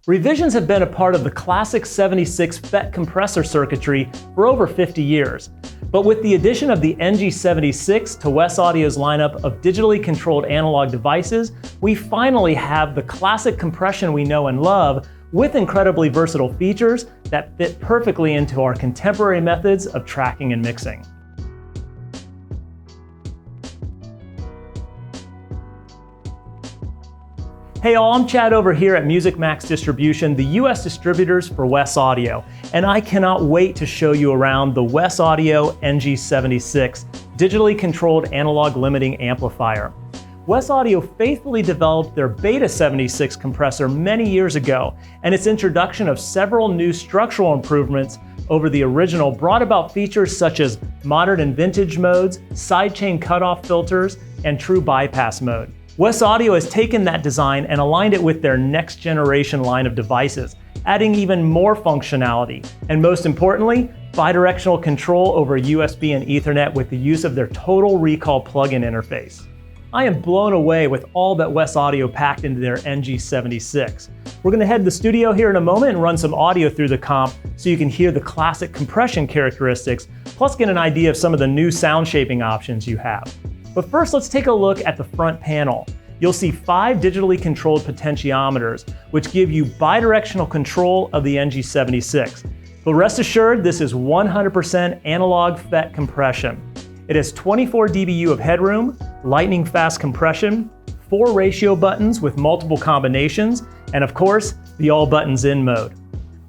Revisions have been a part of the classic 76 FET compressor circuitry for over 50 years. But with the addition of the NG76 to WesAudio's lineup of digitally controlled analog devices, we finally have the classic compression we know and love with incredibly versatile features that fit perfectly into our contemporary methods of tracking and mixing. Hey all, I'm Chad over here at Musicmax Distribution, the US distributors for WesAudio, and I cannot wait to show you around the WesAudio NG76 digitally controlled analog limiting amplifier. WesAudio faithfully developed their Beta 76 compressor many years ago, and its introduction of several new structural improvements over the original brought about features such as modern and vintage modes, sidechain cutoff filters, and true bypass mode. WesAudio has taken that design and aligned it with their next generation line of devices, adding even more functionality, and most importantly, bidirectional control over USB and Ethernet with the use of their Total Recall plug-in interface. I am blown away with all that WesAudio packed into their NG76. We're going to head to the studio here in a moment and run some audio through the comp so you can hear the classic compression characteristics, plus get an idea of some of the new sound shaping options you have. But first, let's take a look at the front panel. You'll see 5 digitally controlled potentiometers, which give you bidirectional control of the NG76. But rest assured, this is 100% analog FET compression. It has 24 dBu of headroom, lightning fast compression, 4 ratio buttons with multiple combinations, and of course, the all buttons in mode.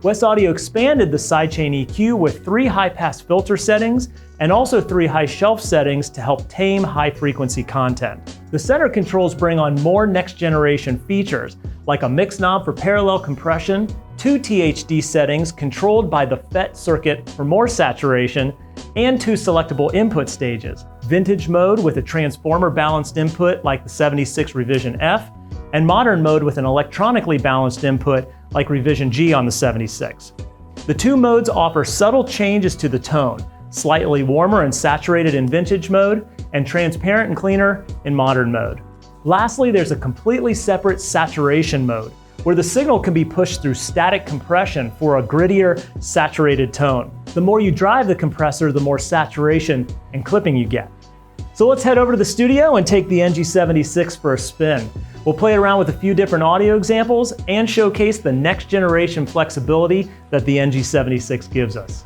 WesAudio expanded the sidechain EQ with 3 high-pass filter settings and also 3 high shelf settings to help tame high-frequency content. The center controls bring on more next-generation features, like a mix knob for parallel compression, 2 THD settings controlled by the FET circuit for more saturation, and 2 selectable input stages, vintage mode with a transformer balanced input like the 76 Revision F, and modern mode with an electronically balanced input like Revision G on the 76. The 2 modes offer subtle changes to the tone, slightly warmer and saturated in vintage mode, and transparent and cleaner in modern mode. Lastly, there's a completely separate saturation mode, where the signal can be pushed through static compression for a grittier, saturated tone. The more you drive the compressor, the more saturation and clipping you get. So let's head over to the studio and take the NG76 for a spin. We'll play around with a few different audio examples and showcase the next generation flexibility that the NG76 gives us.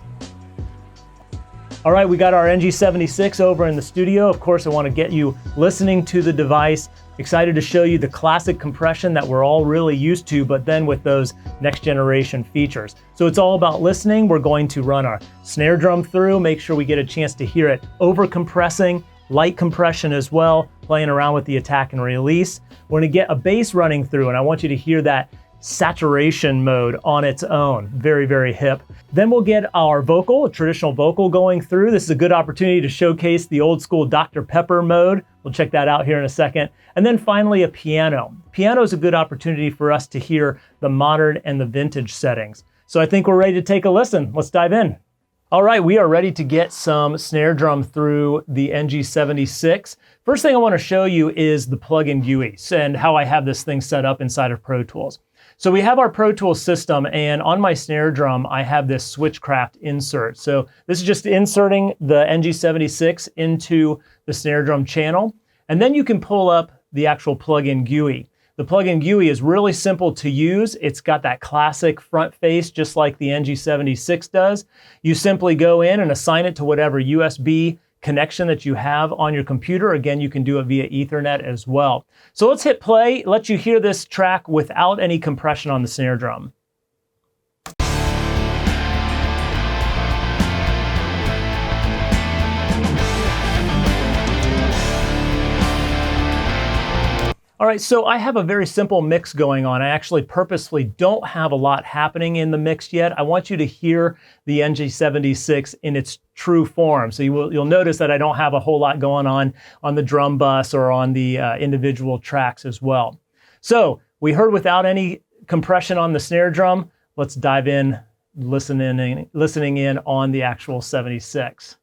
All right, we got our NG76 over in the studio. Of course, I want to get you listening to the device. Excited to show you the classic compression that we're all really used to, but then with those next generation features. So it's all about listening. We're going to run our snare drum through, make sure we get a chance to hear it over compressing, light compression as well, playing around with the attack and release. We're going to get a bass running through, and I want you to hear that saturation mode on its own. Very, very hip. Then we'll get our vocal, a traditional vocal going through. This is a good opportunity to showcase the old school Dr. Pepper mode. We'll check that out here in a second. And then finally a piano. Piano is a good opportunity for us to hear the modern and the vintage settings. So I think we're ready to take a listen. Let's dive in. All right, we are ready to get some snare drum through the NG76. First thing I want to show you is the plug-in GUIs and how I have this thing set up inside of Pro Tools. So we have our Pro Tools system, and on my snare drum, I have this Switchcraft insert. So this is just inserting the NG76 into the snare drum channel, and then you can pull up the actual plug-in GUI. The plug-in GUI is really simple to use. It's got that classic front face, just like the NG76 does. You simply go in and assign it to whatever USB connection that you have on your computer. Again, you can do it via Ethernet as well. So let's hit play, let you hear this track without any compression on the snare drum. All right, so I have a very simple mix going on. I actually purposefully don't have a lot happening in the mix yet. I want you to hear the NG76 in its true form. So you'll notice that I don't have a whole lot going on the drum bus or on the individual tracks as well. So we heard without any compression on the snare drum. Let's dive in, listening in on the actual 76.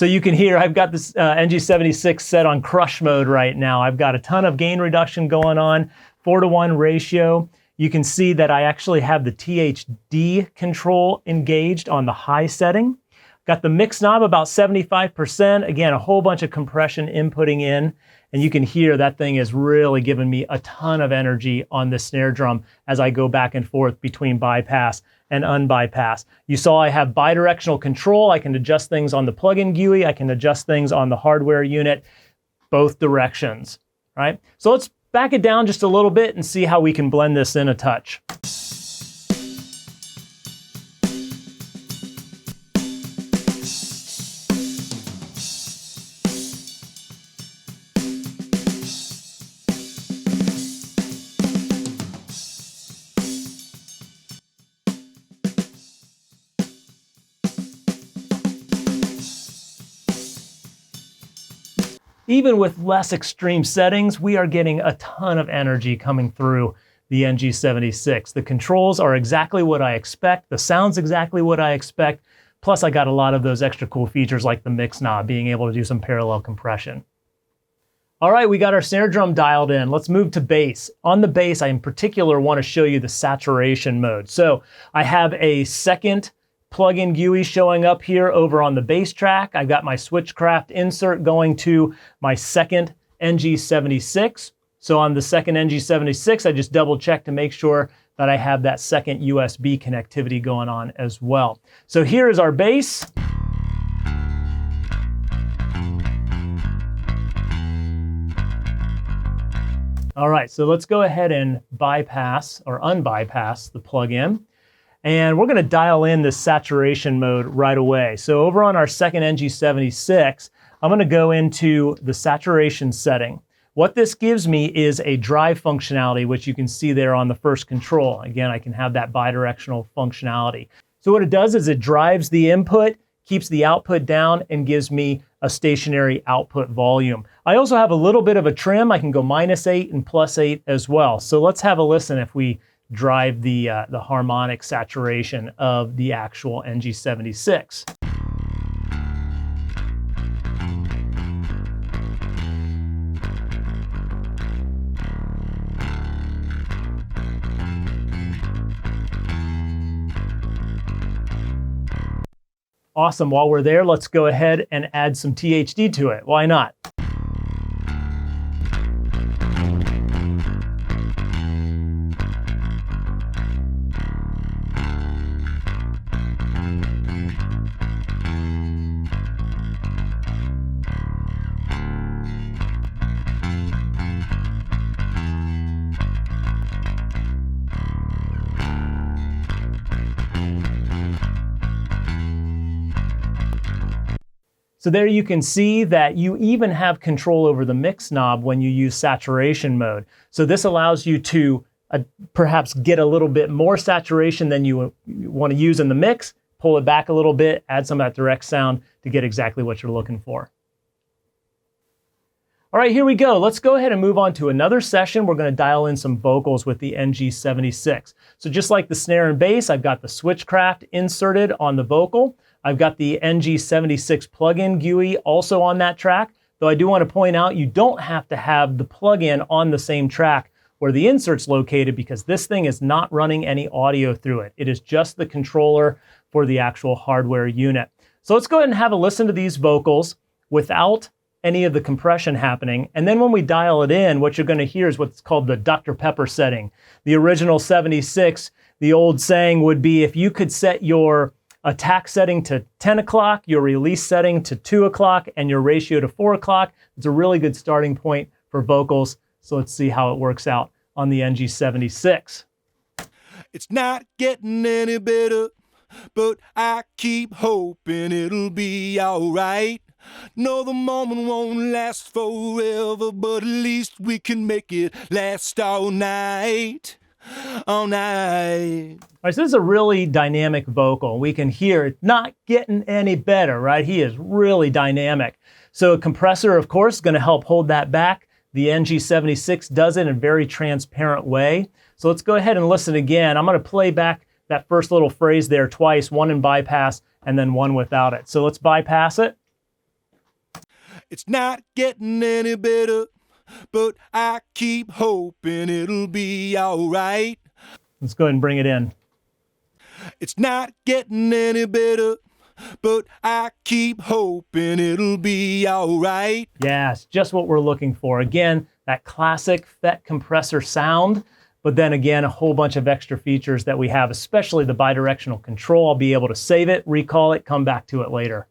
So you can hear I've got this NG76 set on crush mode right now. I've got a ton of gain reduction going on, 4:1 ratio. You can see that I actually have the THD control engaged on the high setting. Got the mix knob about 75%. Again, a whole bunch of compression inputting in. And you can hear that thing is really giving me a ton of energy on the snare drum as I go back and forth between bypass and unbypass. You saw I have bidirectional control. I can adjust things on the plug-in GUI. I can adjust things on the hardware unit, both directions, right? So let's back it down just a little bit and see how we can blend this in a touch. Even with less extreme settings, we are getting a ton of energy coming through the NG76. The controls are exactly what I expect. The sound's exactly what I expect. Plus, I got a lot of those extra cool features like the mix knob, being able to do some parallel compression. All right, we got our snare drum dialed in. Let's move to bass. On the bass, I in particular want to show you the saturation mode. So I have a second plug-in GUI showing up here over on the bass track. I've got my Switchcraft insert going to my second NG76. So on the second NG76, I just double check to make sure that I have that second USB connectivity going on as well. So here is our bass. All right, so let's go ahead and bypass or unbypass the plug-in. And we're going to dial in this saturation mode right away. So over on our second NG76, I'm going to go into the saturation setting. What this gives me is a drive functionality, which you can see there on the first control. Again, I can have that bidirectional functionality. So what it does is it drives the input, keeps the output down, and gives me a stationary output volume. I also have a little bit of a trim. I can go -8 and +8 as well. So let's have a listen if we drive the harmonic saturation of the actual NG76. Awesome, while we're there, let's go ahead and add some THD to it. Why not? So there you can see that you even have control over the mix knob when you use saturation mode. So this allows you to perhaps get a little bit more saturation than you want to use in the mix, pull it back a little bit, add some of that direct sound to get exactly what you're looking for. All right, here we go. Let's go ahead and move on to another session. We're going to dial in some vocals with the NG76. So just like the snare and bass, I've got the Switchcraft inserted on the vocal. I've got the NG76 plugin GUI also on that track, though I do want to point out you don't have to have the plugin on the same track where the insert's located because this thing is not running any audio through it. It is just the controller for the actual hardware unit. So let's go ahead and have a listen to these vocals without any of the compression happening. And then when we dial it in, what you're going to hear is what's called the Dr. Pepper setting. The original 76, the old saying would be if you could set your attack setting to 10 o'clock, your release setting to 2 o'clock, and your ratio to 4 o'clock. It's a really good starting point for vocals. So let's see how it works out on the NG76. It's not getting any better, but I keep hoping it'll be all right. No, the moment won't last forever, but at least we can make it last all night. All night. All right, so this is a really dynamic vocal. We can hear it not getting any better, right? He is really dynamic. So a compressor, of course, is going to help hold that back. The NG76 does it in a very transparent way. So let's go ahead and listen again. I'm going to play back that first little phrase there twice, one in bypass and then one without it. So let's bypass it. It's not getting any better, but I keep hoping it'll be alright. Let's go ahead and bring it in. It's not getting any better, but I keep hoping it'll be alright. Yeah, it's just what we're looking for. Again, that classic FET compressor sound, but then again, a whole bunch of extra features that we have, especially the bidirectional control. I'll be able to save it, recall it, come back to it later.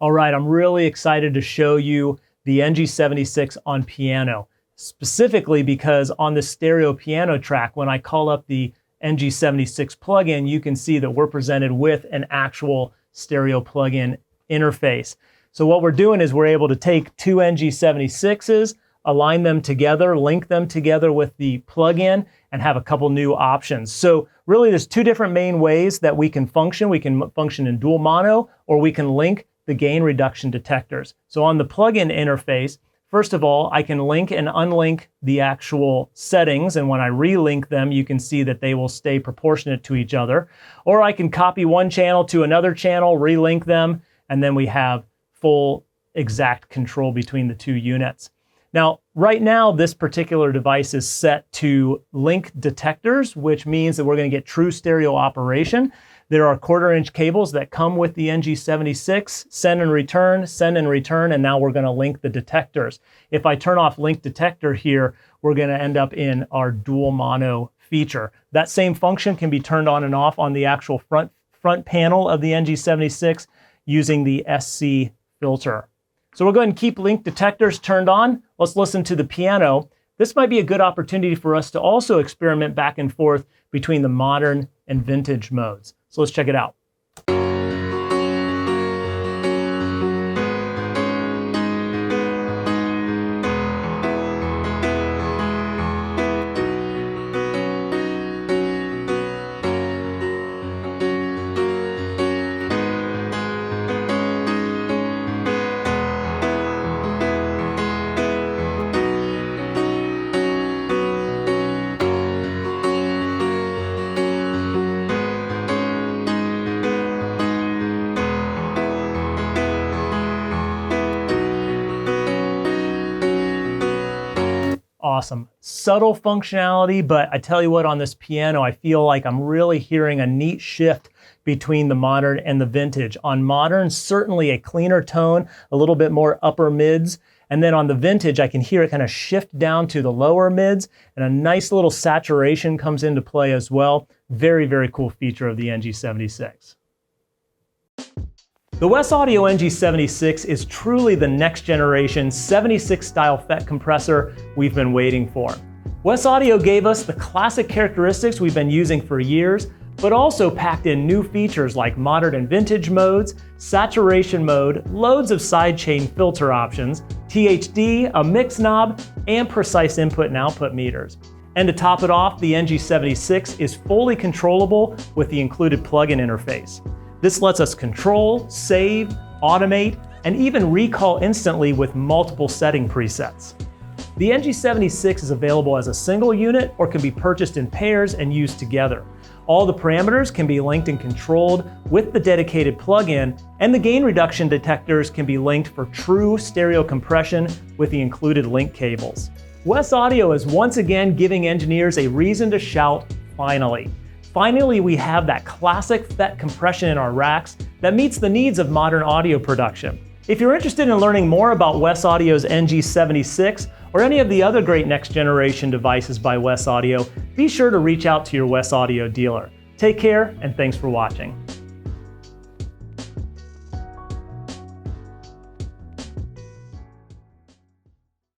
All right, I'm really excited to show you the NG76 on piano, specifically because on the stereo piano track, when I call up the NG76 plugin, you can see that we're presented with an actual stereo plugin interface. So what we're doing is we're able to take two NG76s, align them together, link them together with the plugin, and have a couple new options. So really there's two different main ways that we can function. We can function in dual mono, or we can link the gain reduction detectors. So on the plugin interface, first of all, I can link and unlink the actual settings, and when I relink them, you can see that they will stay proportionate to each other. Or I can copy one channel to another channel, relink them, and then we have full exact control between the two units. Now, right now, this particular device is set to link detectors, which means that we're going to get true stereo operation. There are 1/4-inch cables that come with the NG76, send and return, and now we're going to link the detectors. If I turn off link detector here, we're going to end up in our dual mono feature. That same function can be turned on and off on the actual front panel of the NG76 using the SC filter. So we'll go ahead and keep link detectors turned on. Let's listen to the piano. This might be a good opportunity for us to also experiment back and forth between the modern and vintage modes. So let's check it out. Awesome. Subtle functionality, but I tell you what, on this piano, I feel like I'm really hearing a neat shift between the modern and the vintage. On modern, certainly a cleaner tone, a little bit more upper mids. And then on the vintage, I can hear it kind of shift down to the lower mids, and a nice little saturation comes into play as well. Very, very cool feature of the NG76. The WesAudio NG76 is truly the next generation 76 style FET compressor we've been waiting for. WesAudio gave us the classic characteristics we've been using for years, but also packed in new features like modern and vintage modes, saturation mode, loads of sidechain filter options, THD, a mix knob, and precise input and output meters. And to top it off, the NG76 is fully controllable with the included plugin interface. This lets us control, save, automate, and even recall instantly with multiple setting presets. The NG76 is available as a single unit or can be purchased in pairs and used together. All the parameters can be linked and controlled with the dedicated plugin, and the gain reduction detectors can be linked for true stereo compression with the included link cables. WesAudio is once again giving engineers a reason to shout, finally. Finally, we have that classic FET compression in our racks that meets the needs of modern audio production. If you're interested in learning more about WesAudio's NG76 or any of the other great next generation devices by WesAudio, be sure to reach out to your WesAudio dealer. Take care, and thanks for watching.